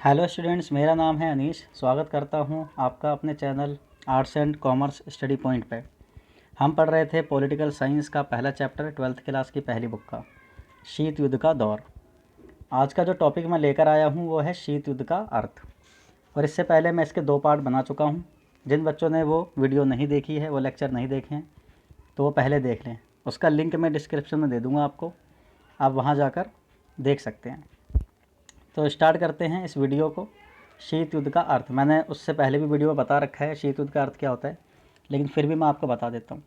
Hello students, मेरा नाम है अनीश। स्वागत करता हूं आपका अपने channel arts and commerce study point पे। हम पढ़ रहे थे पॉलिटिकल साइंस का पहला चैप्टर 12th क्लास की पहली बुक का, शीत युद्ध का दौर। आज का जो टॉपिक मैं लेकर आया हूं वो है शीत युद्ध का अर्थ। और इससे पहले मैं इसके 2 पार्ट बना चुका हूं। जिन बच्चों ने वो वीडियो नहीं देखी है, वो लेक्चर नहीं देखे हैं, तो वो पहले देख लें। उसका लिंक मैं डिस्क्रिप्शन में दे दूँगा आपको, आप वहाँ जाकर देख सकते हैं। तो स्टार्ट करते हैं इस वीडियो को। शीत युद्ध का अर्थ मैंने उससे पहले भी वीडियो में बता रखा है, शीत युद्ध का अर्थ क्या होता है, लेकिन फिर भी मैं आपको बता देता हूँ।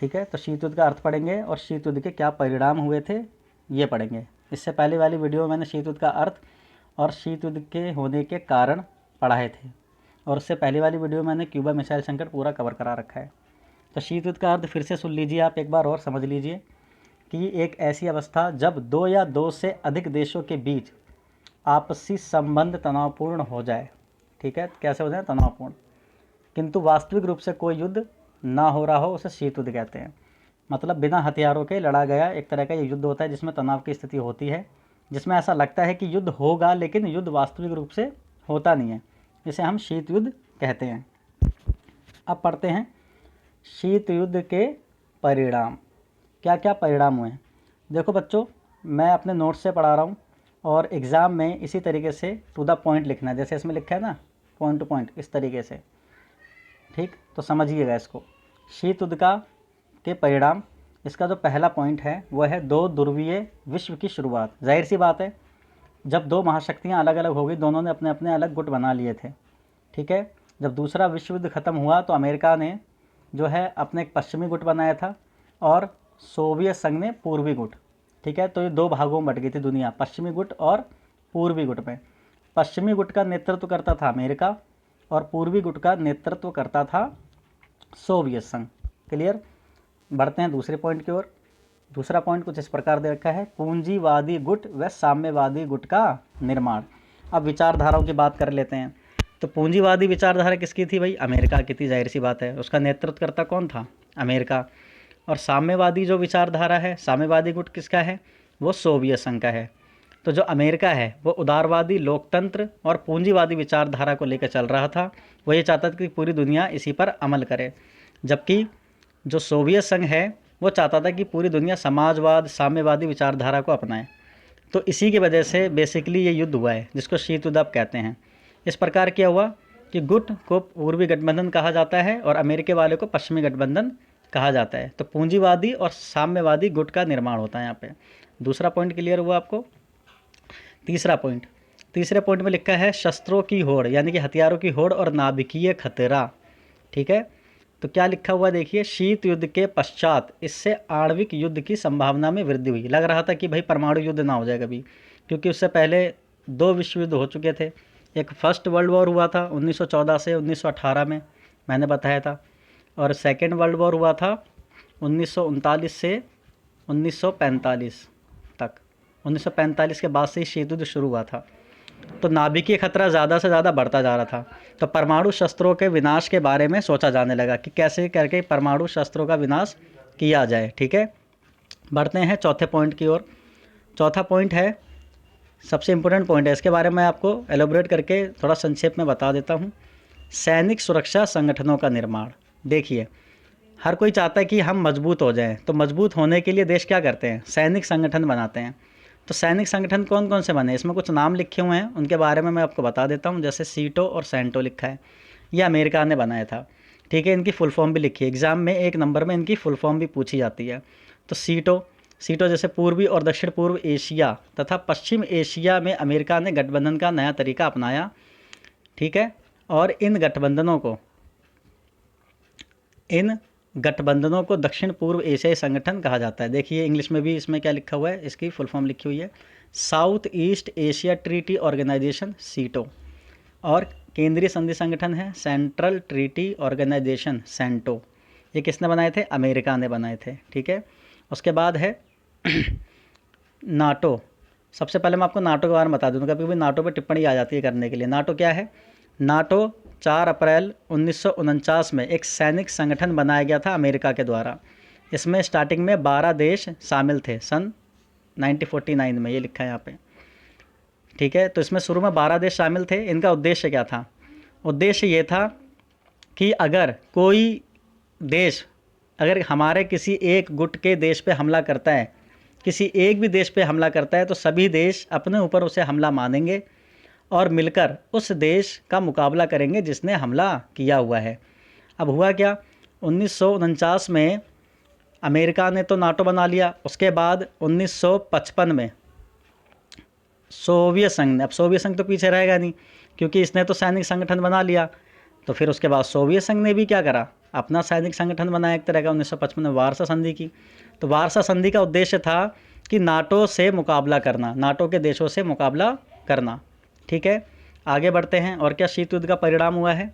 ठीक है, तो शीत युद्ध का अर्थ पढ़ेंगे और शीत युद्ध के क्या परिणाम हुए थे ये पढ़ेंगे। इससे पहले वाली वीडियो में मैंने शीत युद्ध का अर्थ और शीत युद्ध के होने के कारण पढ़ाए थे, और उससे पहले वाली वीडियो में मैंने क्यूबा मिसाइल संकट पूरा कवर करा रखा है। तो शीत युद्ध का अर्थ फिर से सुन लीजिए आप एक बार और समझ लीजिए कि एक ऐसी अवस्था जब 2 या 2 से अधिक देशों के बीच आपसी संबंध तनावपूर्ण हो जाए। ठीक है, कैसे हो जाए? तनावपूर्ण, किंतु वास्तविक रूप से कोई युद्ध ना हो रहा हो, उसे शीत युद्ध कहते हैं। मतलब बिना हथियारों के लड़ा गया एक तरह का ये युद्ध होता है, जिसमें तनाव की स्थिति होती है, जिसमें ऐसा लगता है कि युद्ध होगा लेकिन युद्ध वास्तविक रूप से होता नहीं है। इसे हम शीत युद्ध कहते हैं। अब पढ़ते हैं शीत युद्ध के परिणाम। क्या क्या परिणाम हुए? देखो बच्चों, मैं अपने नोट्स से पढ़ा रहा हूँ और एग्ज़ाम में इसी तरीके से टू द पॉइंट लिखना है, जैसे इसमें लिखा है ना, पॉइंट टू पॉइंट, इस तरीके से। ठीक, तो समझिएगा इसको। शीत युद्ध का के परिणाम, इसका जो पहला पॉइंट है वो है 2 ध्रुवीय विश्व की शुरुआत। जाहिर सी बात है, जब 2 महाशक्तियाँ अलग अलग हो गई, दोनों ने अपने अपने अलग गुट बना लिए थे। ठीक है, जब दूसरा विश्व युद्ध ख़त्म हुआ तो अमेरिका ने जो है अपने एक पश्चिमी गुट बनाया था और सोवियत संघ ने पूर्वी गुट। ठीक है, तो ये 2 भागों में बट गई थी दुनिया, पश्चिमी गुट और पूर्वी गुट में। पश्चिमी गुट का नेतृत्व करता था अमेरिका और पूर्वी गुट का नेतृत्व करता था सोवियत संघ। क्लियर? बढ़ते हैं दूसरे पॉइंट की ओर। दूसरा पॉइंट कुछ इस प्रकार दे रखा है, पूंजीवादी गुट व साम्यवादी गुट का निर्माण। अब विचारधाराओं की बात कर लेते हैं। तो पूंजीवादी विचारधारा किसकी थी भाई? अमेरिका की थी, जाहिर सी बात है। उसका नेतृत्व करता कौन था? अमेरिका। और साम्यवादी जो विचारधारा है, साम्यवादी गुट किसका है? वो सोवियत संघ का है। तो जो अमेरिका है वो उदारवादी, लोकतंत्र और पूंजीवादी विचारधारा को लेकर चल रहा था। वो ये चाहता था कि पूरी दुनिया इसी पर अमल करे, जबकि जो सोवियत संघ है वो चाहता था कि पूरी दुनिया समाजवाद, साम्यवादी विचारधारा को अपनाए। तो इसी की वजह से बेसिकली ये युद्ध हुआ है, जिसको शीत युद्ध आप कहते हैं। इस प्रकार क्या हुआ कि गुट को पूर्वी गठबंधन कहा जाता है और अमेरिका वाले को पश्चिमी गठबंधन कहा जाता है। तो पूंजीवादी और साम्यवादी गुट का निर्माण होता है यहाँ पे। दूसरा पॉइंट क्लियर हुआ आपको? तीसरा पॉइंट, तीसरे पॉइंट में लिखा है शस्त्रों की होड़, यानी कि हथियारों की होड़ और नाभिकीय खतरा। ठीक है, तो क्या लिखा हुआ देखिए, शीत युद्ध के पश्चात इससे आणविक युद्ध की संभावना में वृद्धि हुई। लग रहा था कि भाई परमाणु युद्ध ना हो जाए कभी, क्योंकि उससे पहले 2 विश्व युद्ध हो चुके थे। एक फर्स्ट वर्ल्ड वॉर हुआ था 1914 से 1918 में, मैंने बताया था, और सेकेंड वर्ल्ड वॉर हुआ था 1939 से 1945 तक। 1945 के बाद से ही शीत युद्ध शुरू हुआ था। तो नाभिकीय खतरा ज़्यादा से ज़्यादा बढ़ता जा रहा था। तो परमाणु शस्त्रों के विनाश के बारे में सोचा जाने लगा कि कैसे करके परमाणु शस्त्रों का विनाश किया जाए। ठीक है, बढ़ते हैं चौथे पॉइंट की ओर। चौथा पॉइंट है, सबसे इम्पोर्टेंट पॉइंट है, इसके बारे में आपको एलोबरेट करके थोड़ा संक्षेप में बता देता हूँ। सैनिक सुरक्षा संगठनों का निर्माण। देखिए, हर कोई चाहता है कि हम मजबूत हो जाएं, तो मजबूत होने के लिए देश क्या करते हैं? सैनिक संगठन बनाते हैं। तो सैनिक संगठन कौन कौन से बने? इसमें कुछ नाम लिखे हुए हैं, उनके बारे में मैं आपको बता देता हूं। जैसे सीटो और सेंटो लिखा है, ये अमेरिका ने बनाया था। ठीक है, इनकी फुल फॉर्म भी लिखी है, एग्जाम में 1 नंबर में इनकी फुल फॉर्म भी पूछी जाती है। तो सीटो जैसे पूर्वी और दक्षिण पूर्व एशिया तथा पश्चिम एशिया में अमेरिका ने गठबंधन का नया तरीका अपनाया। ठीक है, और इन गठबंधनों को दक्षिण पूर्व एशियाई संगठन कहा जाता है। देखिए इंग्लिश में भी इसमें क्या लिखा हुआ है, इसकी फुल फॉर्म लिखी हुई है, South East Asia Treaty Organization, SEATO. और केंद्रीय संधि संगठन है सेंट्रल ट्रीटी ऑर्गेनाइजेशन, सेंटो। ये किसने बनाए थे? अमेरिका ने बनाए थे। ठीक है, उसके बाद है नाटो। सबसे पहले मैं आपको नाटो के बारे में बता दूँ, कभी कभी नाटो पर टिप्पणी आ जाती है करने के लिए। नाटो क्या है? नाटो 4 अप्रैल 1949 में एक सैनिक संगठन बनाया गया था अमेरिका के द्वारा। इसमें स्टार्टिंग में 12 देश शामिल थे सन 1949 में, ये लिखा है यहाँ पे। ठीक है। तो इसमें शुरू में 12 देश शामिल थे। इनका उद्देश्य क्या था? उद्देश्य ये था कि अगर कोई देश अगर हमारे किसी एक गुट के देश पे हमला करता है, किसी एक भी देश पे हमला करता है, तो सभी देश अपने ऊपर उसे हमला मानेंगे और मिलकर उस देश का मुकाबला करेंगे जिसने हमला किया हुआ है। अब हुआ क्या, 1949 में अमेरिका ने तो नाटो बना लिया। उसके बाद 1955 में सोवियत संघ ने, अब सोवियत संघ तो पीछे रहेगा नहीं क्योंकि इसने तो सैनिक संगठन बना लिया, तो फिर उसके बाद सोवियत संघ ने भी क्या करा, अपना सैनिक संगठन बनाया एक तरह का। 1955 में वारसा संधि की। तो वारसा संधि का उद्देश्य था कि नाटो से मुकाबला करना, नाटो के देशों से मुकाबला करना। ठीक है, आगे बढ़ते हैं। और क्या शीत युद्ध का परिणाम हुआ है,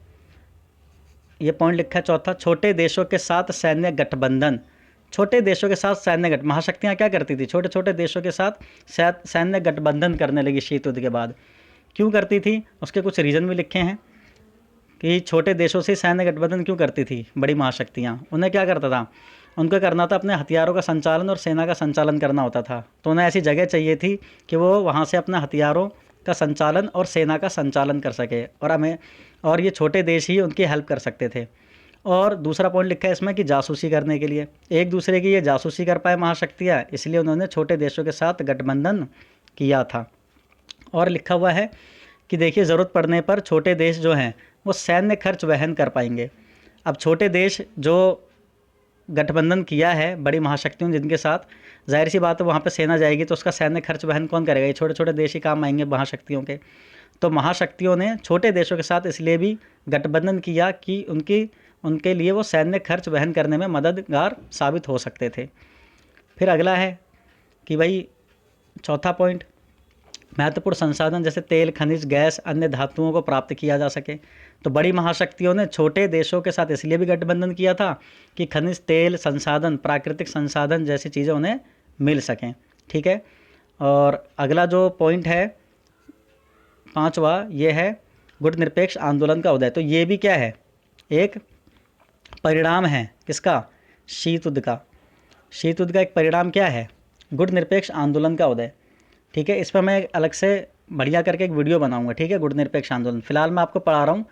ये पॉइंट लिखा है चौथा, छोटे देशों के साथ सैन्य गठबंधन। छोटे देशों के साथ सैन्य महाशक्तियाँ क्या करती थी, छोटे छोटे देशों के साथ सैन्य गठबंधन करने लगी शीत युद्ध के बाद। क्यों करती थी, उसके कुछ रीज़न भी लिखे हैं कि छोटे देशों से सैन्य गठबंधन क्यों करती थी बड़ी महाशक्तियाँ। उन्हें क्या करता था, उनको करना था अपने हथियारों का संचालन और सेना का संचालन करना होता था। तो उन्हें ऐसी जगह चाहिए थी कि वो वहाँ से अपने हथियारों का संचालन और सेना का संचालन कर सके, और ये छोटे देश ही उनकी हेल्प कर सकते थे। और दूसरा पॉइंट लिखा है इसमें कि जासूसी करने के लिए, एक दूसरे की ये जासूसी कर पाए महाशक्तियाँ, इसलिए उन्होंने छोटे देशों के साथ गठबंधन किया था। और लिखा हुआ है कि देखिए, ज़रूरत पड़ने पर छोटे देश जो हैं वो सैन्य खर्च वहन कर पाएंगे। अब छोटे देश जो गठबंधन किया है बड़ी महाशक्तियों जिनके साथ, जाहिर सी बात है वहाँ पे सेना जाएगी तो उसका सैन्य खर्च वहन कौन करेगा, ये छोटे छोटे देश ही काम आएंगे महाशक्तियों के। तो महाशक्तियों ने छोटे देशों के साथ इसलिए भी गठबंधन किया कि उनके लिए वो सैन्य खर्च वहन करने में मददगार साबित हो सकते थे। फिर अगला है कि भाई चौथा पॉइंट, महत्वपूर्ण संसाधन जैसे तेल, खनिज, गैस, अन्य धातुओं को प्राप्त किया जा सके। तो बड़ी महाशक्तियों ने छोटे देशों के साथ इसलिए भी गठबंधन किया था कि खनिज, तेल, संसाधन, प्राकृतिक संसाधन जैसी चीज़ें उन्हें मिल सकें। ठीक है, और अगला जो पॉइंट है पांचवा, ये है गुटनिरपेक्ष आंदोलन का उदय। तो ये भी क्या है, एक परिणाम है किसका, शीत युद्ध का। शीत युद्ध का एक परिणाम क्या है, गुटनिरपेक्ष आंदोलन का उदय। ठीक है, इस पर मैं अलग से बढ़िया करके एक वीडियो बनाऊंगा। ठीक है, गुटनिरपेक्ष आंदोलन, फिलहाल मैं आपको पढ़ा रहा हूँ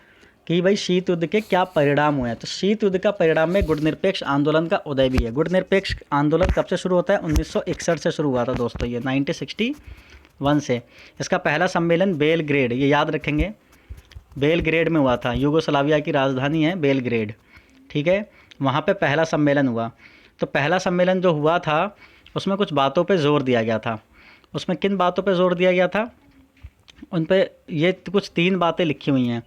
कि भाई शीत युद्ध के क्या परिणाम हुए हैं। तो शीत युद्ध का परिणाम में गुटनिरपेक्ष आंदोलन का उदय भी है। गुटनिरपेक्ष आंदोलन कब से शुरू होता है, 1961 से शुरू हुआ था दोस्तों, ये 1961 से। इसका पहला सम्मेलन बेलग्रेड, ये याद रखेंगे, बेलग्रेड में हुआ था। यूगोस्लाविया की राजधानी है बेलग्रेड। ठीक है, वहाँ पे पहला सम्मेलन हुआ। तो पहला सम्मेलन जो हुआ था उसमें कुछ बातों पे जोर दिया गया था। उसमें किन बातों पे जोर दिया गया था, उन पे ये कुछ 3 बातें लिखी हुई हैं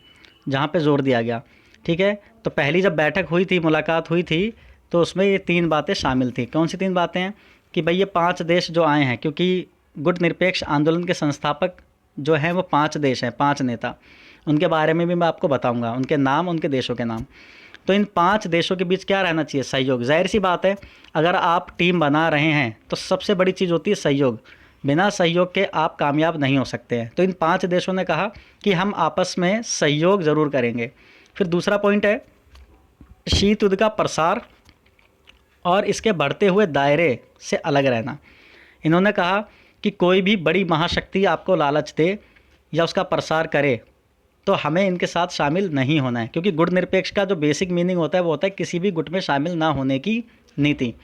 जहाँ पे जोर दिया गया। ठीक है, तो पहली जब बैठक हुई थी, मुलाकात हुई थी, तो उसमें ये 3 बातें शामिल थी। कौन सी 3 बातें हैं कि भाई ये 5 देश जो आए हैं, क्योंकि गुटनिरपेक्ष आंदोलन के संस्थापक जो हैं वो 5 देश हैं, 5 नेता, उनके बारे में भी मैं आपको बताऊँगा, उनके नाम, उनके देशों के नाम। तो इन 5 देशों के बीच क्या रहना चाहिए, सहयोग। जाहिर सी बात है, अगर आप टीम बना रहे हैं तो सबसे बड़ी चीज़ होती है सहयोग। बिना सहयोग के आप कामयाब नहीं हो सकते हैं। तो इन 5 देशों ने कहा कि हम आपस में सहयोग ज़रूर करेंगे। फिर दूसरा पॉइंट है शीत युद्ध का प्रसार और इसके बढ़ते हुए दायरे से अलग रहना। इन्होंने कहा कि कोई भी बड़ी महाशक्ति आपको लालच दे या उसका प्रसार करे तो हमें इनके साथ शामिल नहीं होना है, क्योंकि गुटनिरपेक्ष का जो बेसिक मीनिंग होता है वो होता है किसी भी गुट में शामिल ना होने की नीति।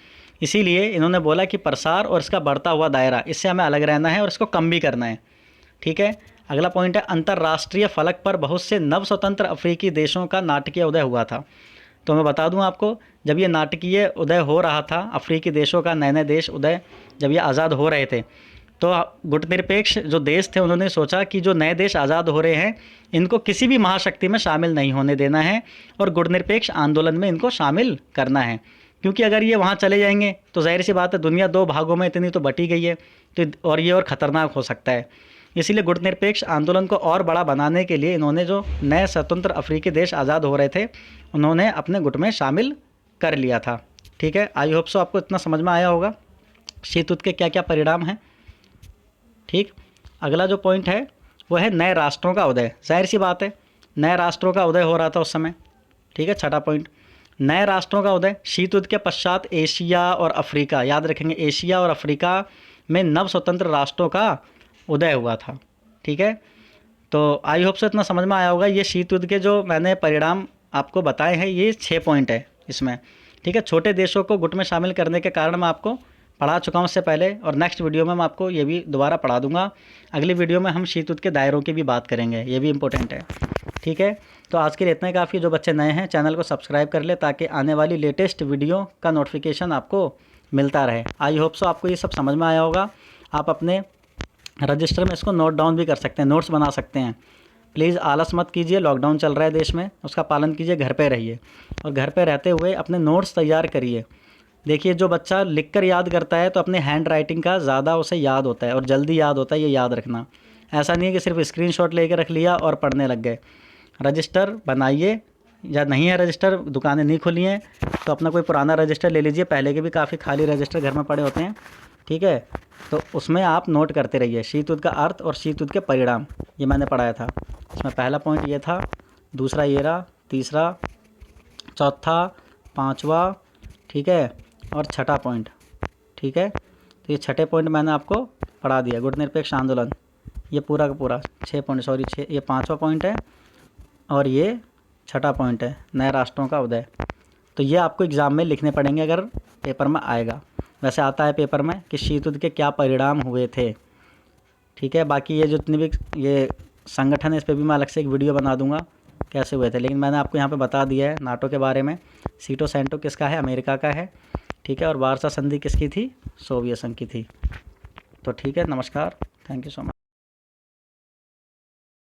इसीलिए इन्होंने बोला कि प्रसार और इसका बढ़ता हुआ दायरा, इससे हमें अलग रहना है और इसको कम भी करना है। ठीक है, अगला पॉइंट है अंतर्राष्ट्रीय फलक पर बहुत से नव स्वतंत्र अफ्रीकी देशों का नाटकीय उदय हुआ था। तो मैं बता दूं आपको, जब ये नाटकीय उदय हो रहा था, अफ्रीकी देशों का नए नए देश उदय जब ये आज़ाद हो रहे थे, तो गुटनिरपेक्ष जो देश थे उन्होंने सोचा कि जो नए देश आज़ाद हो रहे हैं इनको किसी भी महाशक्ति में शामिल नहीं होने देना है और गुटनिरपेक्ष आंदोलन में इनको शामिल करना है। क्योंकि अगर ये वहाँ चले जाएंगे तो जाहिर सी बात है दुनिया 2 भागों में इतनी तो बटी गई है, तो और ये और ख़तरनाक हो सकता है। इसीलिए गुटनिरपेक्ष आंदोलन को और बड़ा बनाने के लिए इन्होंने जो नए स्वतंत्र अफ्रीकी देश आज़ाद हो रहे थे उन्होंने अपने गुट में शामिल कर लिया था। ठीक है, आई होप सो आपको इतना समझ में आया होगा शीत युद्ध के क्या क्या परिणाम हैं। ठीक, अगला जो पॉइंट है वो है नए राष्ट्रों का उदय। जाहिर सी बात है नए राष्ट्रों का उदय हो रहा था उस समय। ठीक है, छठा पॉइंट, नए राष्ट्रों का उदय। शीत युद्ध के पश्चात एशिया और अफ्रीका, याद रखेंगे, एशिया और अफ्रीका में नव स्वतंत्र राष्ट्रों का उदय हुआ था। ठीक है, तो आई होप सो इतना समझ में आया होगा। ये शीत युद्ध के जो मैंने परिणाम आपको बताए हैं ये 6 पॉइंट है इसमें, ठीक है। छोटे देशों को गुट में शामिल करने के कारण मैं आपको पढ़ा चुका हूँ इससे पहले, और नेक्स्ट वीडियो में मैं आपको ये भी दोबारा पढ़ा दूंगा। अगली वीडियो में हम शीत युद्ध के दायरों की भी बात करेंगे, ये भी इंपॉर्टेंट है, ठीक है। तो आज के लिए इतना ही काफ़ी। जो बच्चे नए हैं चैनल को सब्सक्राइब कर ले ताकि आने वाली लेटेस्ट वीडियो का नोटिफिकेशन आपको मिलता रहे। आई होप सो आपको ये सब समझ में आया होगा। आप अपने रजिस्टर में इसको नोट डाउन भी कर सकते हैं, नोट्स बना सकते हैं। प्लीज़ आलस मत कीजिए, लॉकडाउन चल रहा है देश में, उसका पालन कीजिए, घर पे रहिए और घर पे रहते हुए अपने नोट्स तैयार करिए। देखिए जो बच्चा लिख कर याद करता है तो अपने हैंड राइटिंग का ज़्यादा उसे याद होता है और जल्दी याद होता है, ये याद रखना। ऐसा नहीं है कि सिर्फ स्क्रीनशॉट लेकर रख लिया और पढ़ने लग गए। रजिस्टर बनाइए, या नहीं है रजिस्टर, दुकानें नहीं खुली हैं तो अपना कोई पुराना रजिस्टर ले लीजिए, पहले के भी काफ़ी खाली रजिस्टर घर में पड़े होते हैं, ठीक है। तो उसमें आप नोट करते रहिए शीत युद्ध का अर्थ और शीत युद्ध के परिणाम, ये मैंने पढ़ाया था। इसमें पहला पॉइंट ये था, दूसरा ये रहा, तीसरा, चौथा, पांचवा, ठीक है, और छठा पॉइंट, ठीक है। तो ये छठे पॉइंट मैंने आपको पढ़ा दिया, गुटनिरपेक्ष आंदोलन, ये पूरा का पूरा 6 पॉइंट, सॉरी 6, ये 5वां पॉइंट है और ये छठा पॉइंट है, नए राष्ट्रों का उदय। तो ये आपको एग्ज़ाम में लिखने पड़ेंगे अगर पेपर में आएगा। वैसे आता है पेपर में कि शीत युद्ध के क्या परिणाम हुए थे, ठीक है। बाकी ये जितने भी ये संगठन है इस पर भी मैं अलग से एक वीडियो बना दूंगा कैसे हुए थे, लेकिन मैंने आपको यहाँ पे बता दिया है नाटो के बारे में। सीटो सेंटो किसका है, अमेरिका का है, ठीक है। और वारसा संधि किसकी थी, सोवियत संघ की थी। तो ठीक है, नमस्कार, थैंक यू सो मच।